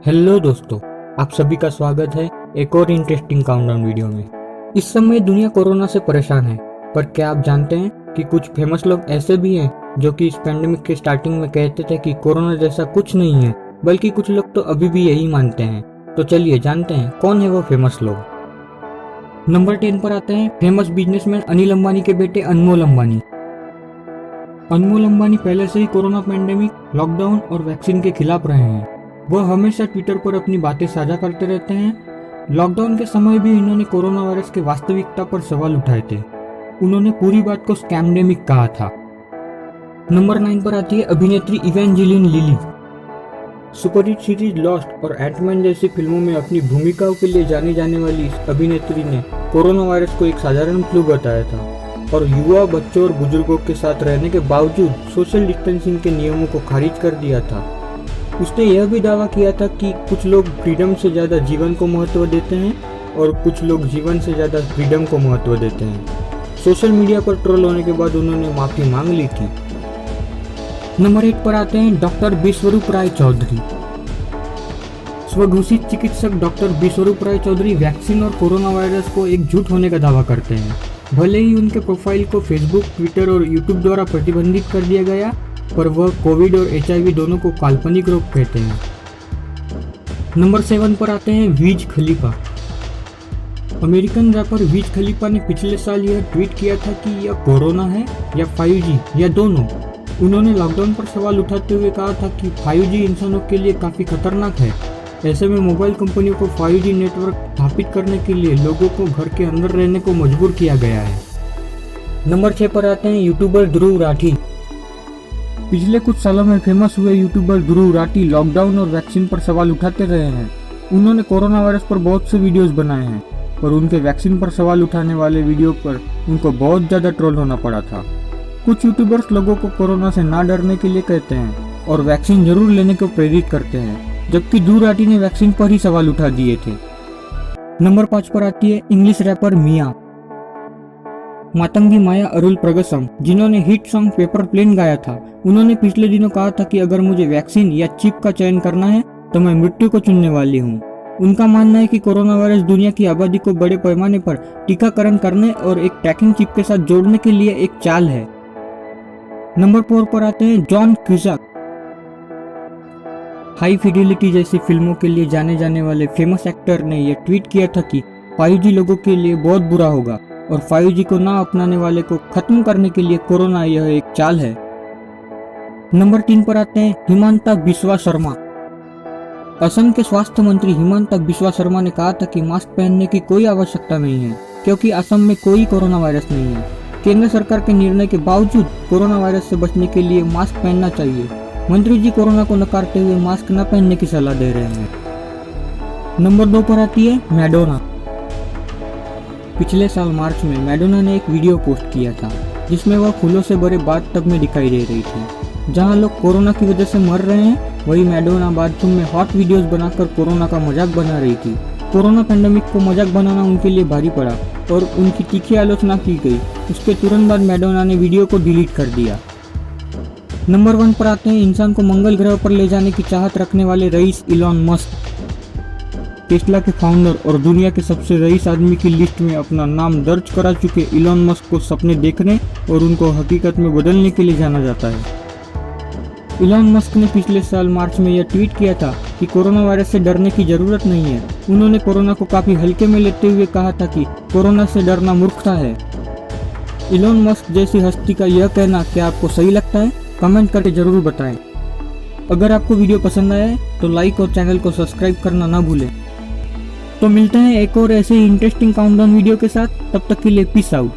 Hello दोस्तों, आप सभी का स्वागत है एक और इंटरेस्टिंग काउंटडाउन वीडियो में। इस समय दुनिया कोरोना से परेशान है, पर क्या आप जानते हैं कि कुछ फेमस लोग ऐसे भी हैं जो कि इस पैंडेमिक के स्टार्टिंग में कहते थे कि कोरोना जैसा कुछ नहीं है, बल्कि कुछ लोग तो अभी भी यही मानते हैं। तो चलिए जानते हैं कौन है वो फेमस लोग। नंबर 10 पर आते हैं फेमस बिजनेसमैन अनिल अंबानी के बेटे अनमोल अंबानी। अनमोल अंबानी पहले से ही कोरोना पैंडेमिक, लॉकडाउन और वैक्सीन के खिलाफ रहे हैं। वह हमेशा ट्विटर पर अपनी बातें साझा करते रहते हैं। लॉकडाउन के समय भी इन्होंने कोरोना वायरस के वास्तविकता पर सवाल उठाए थे। उन्होंने पूरी बात को स्कैमडेमिक कहा था। नंबर 9 पर आती है अभिनेत्री इवेंजेलिन लिली। सुपरहिट सीरीज लॉस्ट और एंटमैन जैसी फिल्मों में अपनी भूमिकाओं के लिए जानी जाने वाली इस अभिनेत्री ने कोरोना वायरस को एक साधारण फ्लू बताया था और युवा, बच्चों और बुजुर्गों के साथ रहने के बावजूद सोशल डिस्टेंसिंग के नियमों को खारिज कर दिया था। उसने यह भी दावा किया था कि कुछ लोग फ्रीडम से ज़्यादा जीवन को महत्व देते हैं और कुछ लोग जीवन से ज़्यादा फ्रीडम को महत्व देते हैं। सोशल मीडिया पर ट्रोल होने के बाद उन्होंने माफ़ी मांग ली थी। नंबर 1 पर आते हैं डॉक्टर विश्वरूप राय चौधरी। स्वघोषित चिकित्सक डॉक्टर विश्वरूप राय चौधरी वैक्सीन और कोरोना वायरस को एक झूठ होने का दावा करते हैं। भले ही उनके प्रोफाइल को फेसबुक, ट्विटर और यूट्यूब द्वारा प्रतिबंधित कर दिया गया, पर वह कोविड और HIV दोनों को काल्पनिक रोग कहते हैं। नंबर 7 पर आते हैं विज खलीफा। अमेरिकन रैपर विज खलीफा ने पिछले साल यह ट्वीट किया था कि यह कोरोना है या 5G या दोनों। उन्होंने लॉकडाउन पर सवाल उठाते हुए कहा था कि 5G इंसानों के लिए काफ़ी खतरनाक है। ऐसे में मोबाइल कंपनियों को 5G नेटवर्क स्थापित करने के लिए लोगों को घर के अंदर रहने को मजबूर किया गया है। नंबर 6 पर आते हैं यूट्यूबर ध्रुव राठी। पिछले कुछ सालों में फेमस हुए यूट्यूबर ध्रुव राठी लॉकडाउन और वैक्सीन पर सवाल उठाते रहे हैं। उन्होंने कोरोना वायरस पर बहुत से वीडियोस बनाए हैं, पर उनके वैक्सीन पर सवाल उठाने वाले वीडियो पर उनको बहुत ज़्यादा ट्रोल होना पड़ा था। कुछ यूट्यूबर्स लोगों को कोरोना से ना डरने के लिए कहते हैं और वैक्सीन जरूर लेने को प्रेरित करते हैं, जबकि ध्रुव राठी ने वैक्सीन पर ही सवाल उठा दिए थे। नंबर 5 पर आती है इंग्लिश रैपर मिया। मातंगी माया अरुल प्रगसम, जिन्होंने हिट सॉन्ग पेपर प्लेन गाया था, उन्होंने पिछले दिनों कहा था कि अगर मुझे वैक्सीन या चिप का चयन करना है तो मैं मृत्यु को चुनने वाली हूँ। उनका मानना है कि कोरोना वायरस दुनिया की आबादी को बड़े पैमाने पर टीकाकरण करने और एक ट्रैकिंग चिप के साथ जोड़ने के लिए एक चाल है। नंबर 4 पर आते हैं जॉन क्यूसैक। हाई फिडेलिटी जैसी फिल्मों के लिए जाने जाने वाले फेमस एक्टर ने यह ट्वीट किया था कि 5G लोगों के लिए बहुत बुरा होगा और 5G को ना अपनाने वाले को खत्म करने के लिए कोरोना यह एक चाल है। नंबर 3 पर आते हैं हिमांता बिस्वा शर्मा। असम के स्वास्थ्य मंत्री हिमांता बिस्वा शर्मा ने कहा था कि मास्क पहनने की कोई आवश्यकता नहीं है क्योंकि असम में कोई कोरोना वायरस नहीं है। केंद्र सरकार के निर्णय के बावजूद कोरोना वायरस से बचने के लिए मास्क पहनना चाहिए। मंत्री जी कोरोना को नकारते हुए मास्क न पहनने की सलाह दे रहे हैं। नंबर 2 पर आती है मैडोना। पिछले साल मार्च में मैडोना ने एक वीडियो पोस्ट किया था जिसमें वह फूलों से भरे बाथटब में दिखाई दे रही थी। जहां लोग कोरोना की वजह से मर रहे हैं, वही मैडोना बाथरूम में हॉट वीडियोस बनाकर कोरोना का मजाक बना रही थी। कोरोना पैंडेमिक को मजाक बनाना उनके लिए भारी पड़ा और उनकी तीखी आलोचना की गई। उसके तुरंत बाद मैडोना ने वीडियो को डिलीट कर दिया। नंबर 1 पर आते हैं इंसान को मंगल ग्रह पर ले जाने की चाहत रखने वाले रईस इलॉन मस्क। टेस्ला के फाउंडर और दुनिया के सबसे रईस आदमी की लिस्ट में अपना नाम दर्ज करा चुके इलॉन मस्क को सपने देखने और उनको हकीकत में बदलने के लिए जाना जाता है। इलॉन मस्क ने पिछले साल मार्च में यह ट्वीट किया था कि कोरोना वायरस से डरने की जरूरत नहीं है। उन्होंने कोरोना को काफी हल्के में लेते हुए कहा था कि कोरोना से डरना मूर्खता है। इलॉन मस्क जैसी हस्ती का यह कहना क्या आपको सही लगता है? कमेंट करके जरूर बताएं। अगर आपको वीडियो पसंद आया है तो लाइक और चैनल को सब्सक्राइब करना ना भूलें। तो मिलते हैं एक और ऐसे ही इंटरेस्टिंग काउंटडाउन वीडियो के साथ। तब तक के लिए पीस आउट।